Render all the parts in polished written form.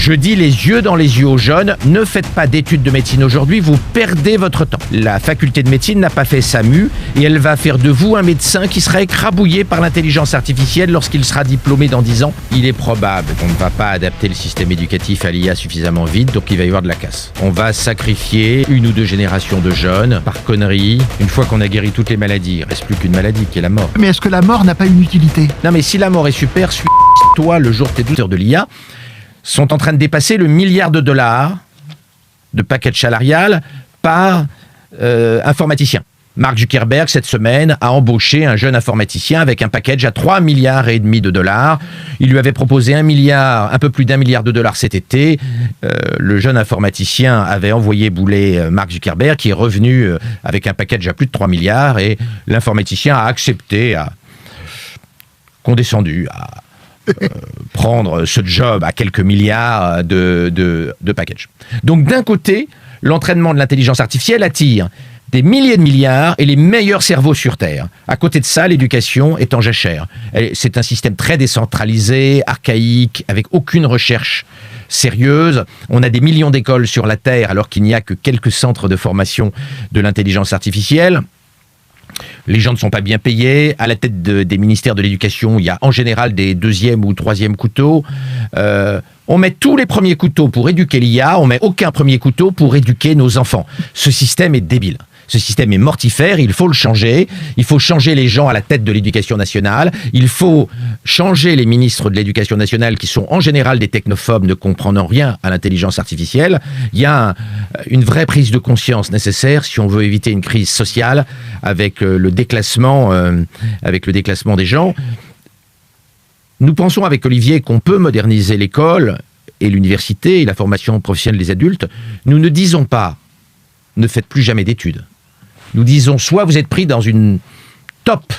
Je dis les yeux dans les yeux aux jeunes, ne faites pas d'études de médecine aujourd'hui, vous perdez votre temps. La faculté de médecine n'a pas fait SAMU et elle va faire de vous un médecin qui sera écrabouillé par l'intelligence artificielle lorsqu'il sera diplômé dans 10 ans. Il est probable qu'on ne va pas adapter le système éducatif à l'IA suffisamment vite, donc il va y avoir de la casse. On va sacrifier 1 ou 2 générations de jeunes par connerie. Une fois qu'on a guéri toutes les maladies, il ne reste plus qu'une maladie qui est la mort. Mais est-ce que la mort n'a pas une utilité ? Non mais si la mort est super, toi le jour tes 12 heures de l'IA sont en train de dépasser le $1 milliard de package salarial par informaticien. Mark Zuckerberg, cette semaine, a embauché un jeune informaticien avec un package à $3,5 milliards. Il lui avait proposé un peu plus d'$1 milliard cet été. Le jeune informaticien avait envoyé bouler Mark Zuckerberg, qui est revenu avec un package à plus de 3 milliards, et l'informaticien a accepté, a condescendu, à prendre ce job à quelques milliards de package. Donc d'un côté, l'entraînement de l'intelligence artificielle attire des milliers de milliards et les meilleurs cerveaux sur Terre. À côté de ça, l'éducation est en jachère. C'est un système très décentralisé, archaïque, avec aucune recherche sérieuse. On a des millions d'écoles sur la Terre alors qu'il n'y a que quelques centres de formation de l'intelligence artificielle. Les gens ne sont pas bien payés. À la tête des ministères de l'éducation, il y a en général des 2e ou 3e couteaux. On met tous les premiers couteaux pour éduquer l'IA, on met aucun premier couteau pour éduquer nos enfants. Ce système est débile. Ce système est mortifère, il faut le changer. Il faut changer les gens à la tête de l'éducation nationale. Il faut changer les ministres de l'éducation nationale qui sont en général des technophobes ne comprenant rien à l'intelligence artificielle. Il y a une vraie prise de conscience nécessaire si on veut éviter une crise sociale avec le déclassement des gens. Nous pensons avec Olivier qu'on peut moderniser l'école et l'université et la formation professionnelle des adultes. Nous ne disons pas « ne faites plus jamais d'études ». Nous disons soit vous êtes pris dans une top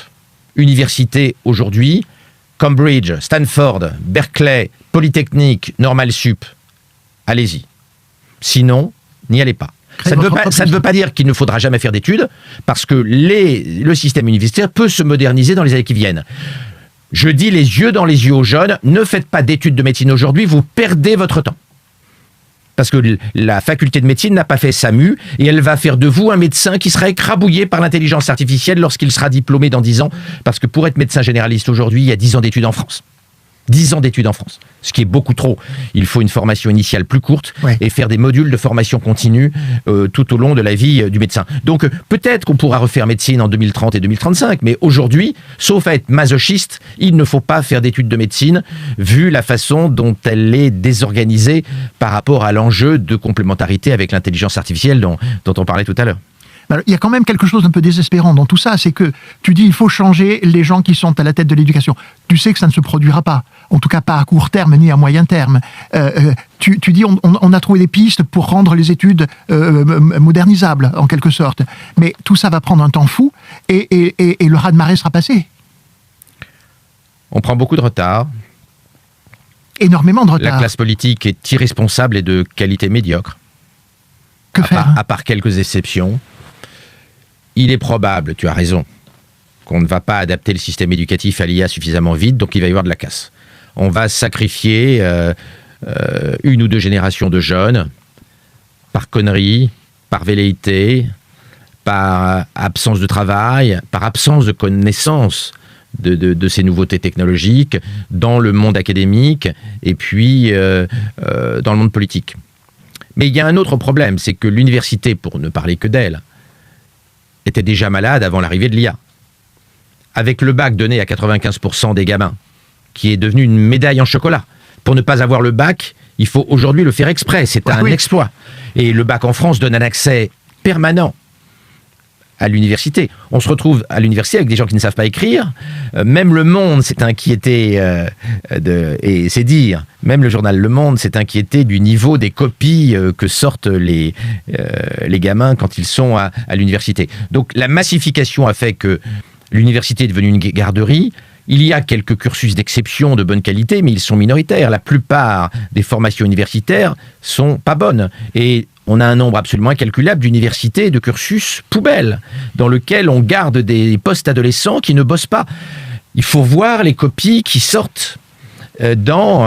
université aujourd'hui, Cambridge, Stanford, Berkeley, Polytechnique, Normal Sup, allez-y. Sinon, n'y allez pas. Ça ne veut pas dire qu'il ne faudra jamais faire d'études, parce que le système universitaire peut se moderniser dans les années qui viennent. Je dis les yeux dans les yeux aux jeunes, ne faites pas d'études de médecine aujourd'hui, vous perdez votre temps. Parce que la faculté de médecine n'a pas fait SAMU et elle va faire de vous un médecin qui sera écrabouillé par l'intelligence artificielle lorsqu'il sera diplômé dans 10 ans. Parce que pour être médecin généraliste aujourd'hui, il y a 10 ans d'études en France. 10 ans d'études en France, ce qui est beaucoup trop. Il faut une formation initiale plus courte et faire des modules de formation continue tout au long de la vie du médecin. Donc peut-être qu'on pourra refaire médecine en 2030 et 2035, mais aujourd'hui, sauf à être masochiste, il ne faut pas faire d'études de médecine vu la façon dont elle est désorganisée par rapport à l'enjeu de complémentarité avec l'intelligence artificielle dont on parlait tout à l'heure. Il y a quand même quelque chose d'un peu désespérant dans tout ça, c'est que tu dis il faut changer les gens qui sont à la tête de l'éducation. Tu sais que ça ne se produira pas, en tout cas pas à court terme ni à moyen terme. Tu dis on a trouvé des pistes pour rendre les études modernisables, en quelque sorte. Mais tout ça va prendre un temps fou et le raz-de-marée sera passé. On prend beaucoup de retard. Énormément de retard. La classe politique est irresponsable et de qualité médiocre. Que faire ? À part quelques exceptions. Il est probable, tu as raison, qu'on ne va pas adapter le système éducatif à l'IA suffisamment vite, donc il va y avoir de la casse. On va sacrifier 1 ou 2 générations de jeunes par connerie, par velléité, par absence de travail, par absence de connaissance de ces nouveautés technologiques dans le monde académique et puis dans le monde politique. Mais il y a un autre problème, c'est que l'université, pour ne parler que d'elle, était déjà malade avant l'arrivée de l'IA. Avec le bac donné à 95% des gamins, qui est devenu une médaille en chocolat. Pour ne pas avoir le bac, il faut aujourd'hui le faire exprès, c'est un exploit. Et le bac en France donne un accès permanent à l'université. On se retrouve à l'université avec des gens qui ne savent pas écrire. Même Le Monde s'est inquiété, et c'est dire, même le journal Le Monde s'est inquiété du niveau des copies que sortent les gamins quand ils sont à l'université. Donc la massification a fait que l'université est devenue une garderie. Il y a quelques cursus d'exception de bonne qualité, mais ils sont minoritaires. La plupart des formations universitaires sont pas bonnes. Et on a un nombre absolument incalculable d'universités et de cursus poubelles, dans lequel on garde des post-adolescents qui ne bossent pas. Il faut voir les copies qui sortent dans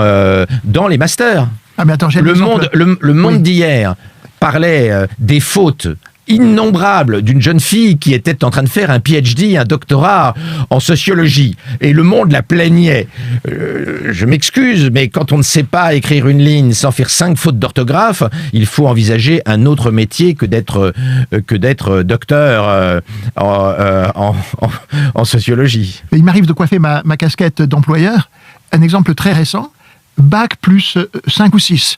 les masters. Ah mais attends, j'ai un exemple. Le monde Oui. d'hier parlait des fautes innombrables d'une jeune fille qui était en train de faire un PhD, un doctorat en sociologie. Et le monde la plaignait. Je m'excuse, mais quand on ne sait pas écrire une ligne sans faire 5 fautes d'orthographe, il faut envisager un autre métier que d'être docteur en sociologie. Mais il m'arrive de coiffer ma casquette d'employeur. Un exemple très récent, bac plus 5 ou 6.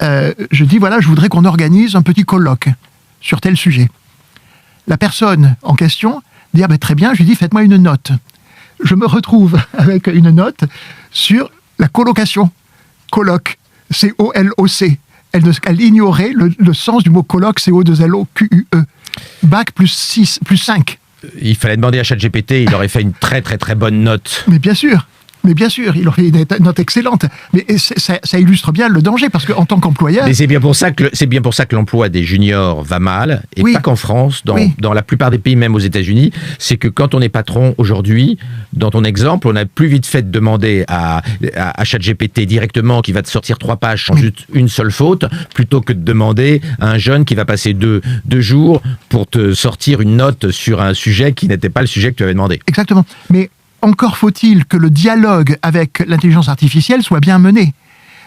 Je dis, voilà, je voudrais qu'on organise un petit colloque sur tel sujet. La personne en question dit, ah ben très bien, je lui dis, faites-moi une note. Je me retrouve avec une note sur la colocation. Colloque, C-O-L-O-C. Elle ignorait le sens du mot colloque, C-O-2-L-O-Q-U-E. Bac plus 6, plus 5. Il fallait demander à ChatGPT, il aurait fait une très très très bonne note. Mais bien sûr, il aurait une note excellente. Mais ça illustre bien le danger, parce qu'en tant qu'employeur... Mais c'est bien pour ça que l'emploi des juniors va mal, et Oui. pas qu'en France, Oui. dans la plupart des pays, même aux États-Unis, c'est que quand on est patron aujourd'hui, dans ton exemple, on a plus vite fait de demander à ChatGPT directement qui va te sortir 3 pages sans juste une seule faute, plutôt que de demander à un jeune qui va passer deux jours pour te sortir une note sur un sujet qui n'était pas le sujet que tu avais demandé. Exactement. Mais encore faut-il que le dialogue avec l'intelligence artificielle soit bien mené.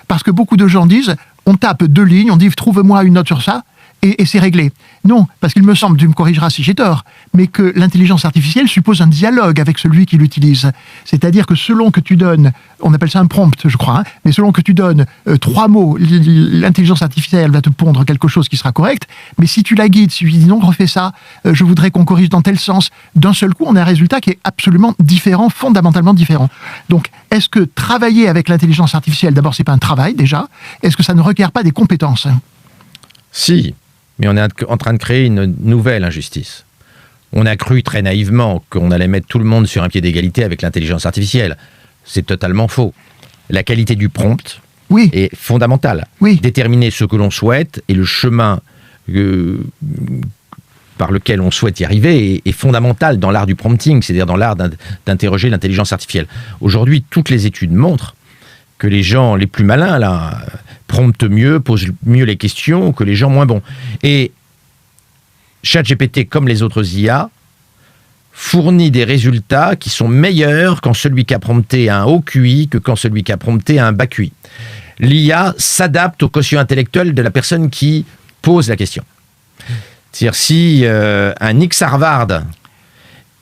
Parce que beaucoup de gens disent, on tape 2 lignes, on dit, trouve-moi une note sur ça, et c'est réglé. Non, parce qu'il me semble, tu me corrigeras si j'ai tort, mais que l'intelligence artificielle suppose un dialogue avec celui qui l'utilise. C'est-à-dire que selon que tu donnes, on appelle ça un prompt, je crois, mais selon que tu donnes 3 mots, l'intelligence artificielle va te pondre quelque chose qui sera correct, mais si tu la guides, si tu lui dis non, refais ça, je voudrais qu'on corrige dans tel sens, d'un seul coup, on a un résultat qui est absolument différent, fondamentalement différent. Donc, est-ce que travailler avec l'intelligence artificielle, d'abord, c'est pas un travail, déjà, est-ce que ça ne requiert pas des compétences ? Si, mais on est en train de créer une nouvelle injustice. On a cru très naïvement qu'on allait mettre tout le monde sur un pied d'égalité avec l'intelligence artificielle. C'est totalement faux. La qualité du prompt Oui, est fondamentale. oui. Déterminer ce que l'on souhaite et le chemin par lequel on souhaite y arriver est fondamental dans l'art du prompting, c'est-à-dire dans l'art d'interroger l'intelligence artificielle. Aujourd'hui, toutes les études montrent que les gens les plus malins, là, promptent mieux, posent mieux les questions que les gens moins bons. Et ChatGPT, comme les autres IA, fournit des résultats qui sont meilleurs quand celui qui a prompté un haut QI que quand celui qui a prompté un bas QI. L'IA s'adapte au quotient intellectuel de la personne qui pose la question. C'est-à-dire, si un X Harvard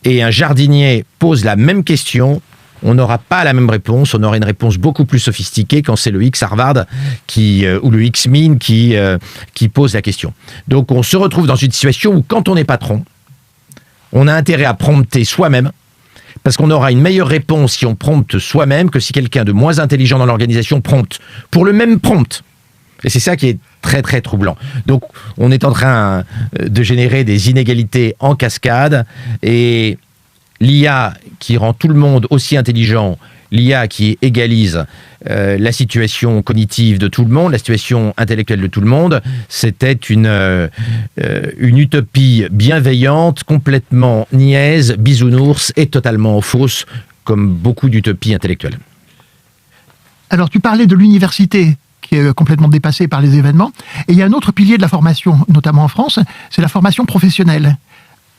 et un jardinier posent la même question, on n'aura pas la même réponse, on aura une réponse beaucoup plus sophistiquée quand c'est le X Harvard ou le X Min qui pose la question. Donc on se retrouve dans une situation où quand on est patron, on a intérêt à prompter soi-même, parce qu'on aura une meilleure réponse si on prompte soi-même que si quelqu'un de moins intelligent dans l'organisation prompte pour le même prompt. Et c'est ça qui est très très troublant. Donc on est en train de générer des inégalités en cascade, et l'IA qui rend tout le monde aussi intelligent, l'IA qui égalise la situation cognitive de tout le monde, la situation intellectuelle de tout le monde, c'était une utopie bienveillante, complètement niaise, bisounours et totalement fausse, comme beaucoup d'utopies intellectuelles. Alors, tu parlais de l'université qui est complètement dépassée par les événements. Et il y a un autre pilier de la formation, notamment en France, c'est la formation professionnelle.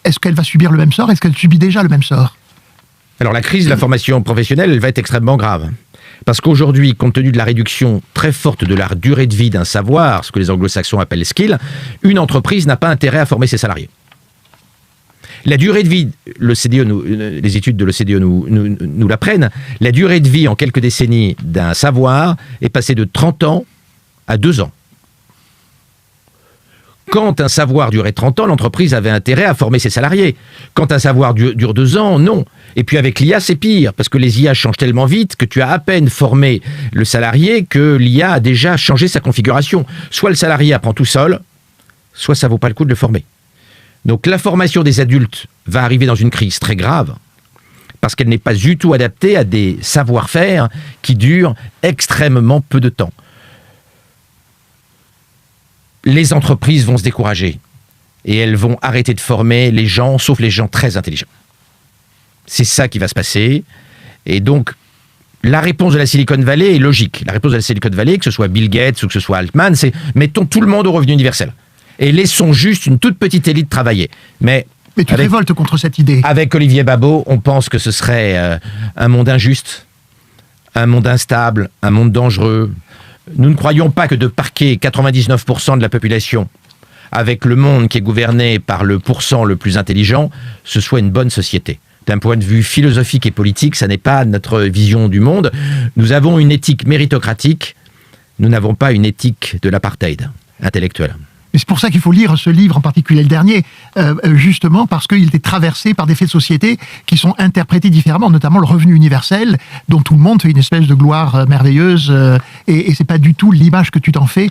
Est-ce qu'elle va subir le même sort ? Est-ce qu'elle subit déjà le même sort ? Alors la crise de la formation professionnelle, elle va être extrêmement grave. Parce qu'aujourd'hui, compte tenu de la réduction très forte de la durée de vie d'un savoir, ce que les anglo-saxons appellent skill, une entreprise n'a pas intérêt à former ses salariés. La durée de vie, les études de l'OCDE nous l'apprennent, la durée de vie en quelques décennies d'un savoir est passée de 30 ans à 2 ans. Quand un savoir durait 30 ans, l'entreprise avait intérêt à former ses salariés. Quand un savoir dure 2 ans, non. Et puis avec l'IA, c'est pire, parce que les IA changent tellement vite que tu as à peine formé le salarié que l'IA a déjà changé sa configuration. Soit le salarié apprend tout seul, soit ça ne vaut pas le coup de le former. Donc la formation des adultes va arriver dans une crise très grave, parce qu'elle n'est pas du tout adaptée à des savoir-faire qui durent extrêmement peu de temps. Les entreprises vont se décourager et elles vont arrêter de former les gens, sauf les gens très intelligents. C'est ça qui va se passer. Et donc, la réponse de la Silicon Valley est logique. La réponse de la Silicon Valley, que ce soit Bill Gates ou que ce soit Altman, c'est mettons tout le monde au revenu universel. Et laissons juste une toute petite élite travailler. Mais tu révoltes contre cette idée. Avec Olivier Babot, on pense que ce serait un monde injuste, un monde instable, un monde dangereux. Nous ne croyons pas que de parquer 99% de la population avec le monde qui est gouverné par le pourcent le plus intelligent, ce soit une bonne société. D'un point de vue philosophique et politique, ça n'est pas notre vision du monde. Nous avons une éthique méritocratique, nous n'avons pas une éthique de l'apartheid intellectuelle. Et c'est pour ça qu'il faut lire ce livre, en particulier le dernier, justement parce qu'il était traversé par des faits de société qui sont interprétés différemment, notamment le revenu universel, dont tout le monde fait une espèce de gloire merveilleuse, et c'est pas du tout l'image que tu t'en fais,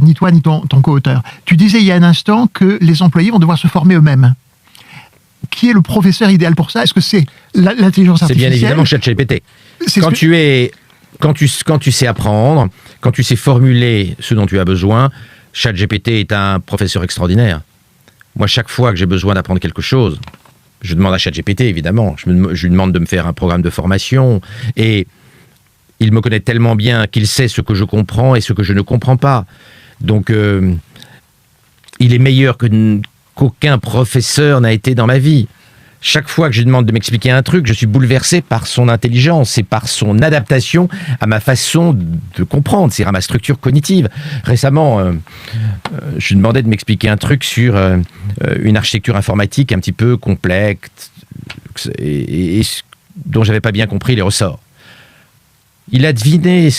ni toi ni ton co-auteur. Tu disais il y a un instant que les employés vont devoir se former eux-mêmes. Qui est le professeur idéal pour ça? Est-ce que c'est l'intelligence artificielle? C'est bien évidemment ChatGPT. Quand tu sais apprendre, quand tu sais formuler ce dont tu as besoin, ChatGPT est un professeur extraordinaire. Moi, chaque fois que j'ai besoin d'apprendre quelque chose, je demande à ChatGPT, évidemment. Je lui demande de me faire un programme de formation. Et il me connaît tellement bien qu'il sait ce que je comprends et ce que je ne comprends pas. Donc, il est meilleur qu'aucun professeur n'a été dans ma vie. Chaque fois que je lui demande de m'expliquer un truc, je suis bouleversé par son intelligence et par son adaptation à ma façon de comprendre, c'est-à-dire à ma structure cognitive. Récemment, je lui demandais de m'expliquer un truc sur une architecture informatique un petit peu complexe et dont j'avais pas bien compris les ressorts. Il a deviné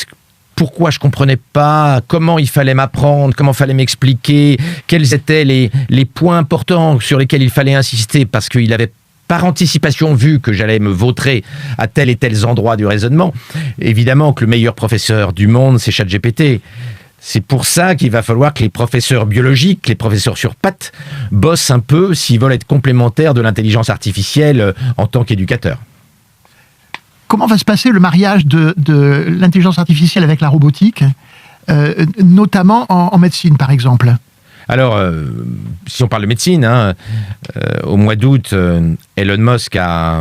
pourquoi je comprenais pas, comment il fallait m'apprendre, comment il fallait m'expliquer, quels étaient les points importants sur lesquels il fallait insister, parce qu'il avait par anticipation vu que j'allais me vautrer à tel et tel endroit du raisonnement. Évidemment que le meilleur professeur du monde, c'est ChatGPT. C'est pour ça qu'il va falloir que les professeurs biologiques, les professeurs sur pattes, bossent un peu s'ils veulent être complémentaires de l'intelligence artificielle en tant qu'éducateurs. Comment va se passer le mariage de l'intelligence artificielle avec la robotique, notamment en médecine, par exemple? Alors, si on parle de médecine, au mois d'août, Elon Musk a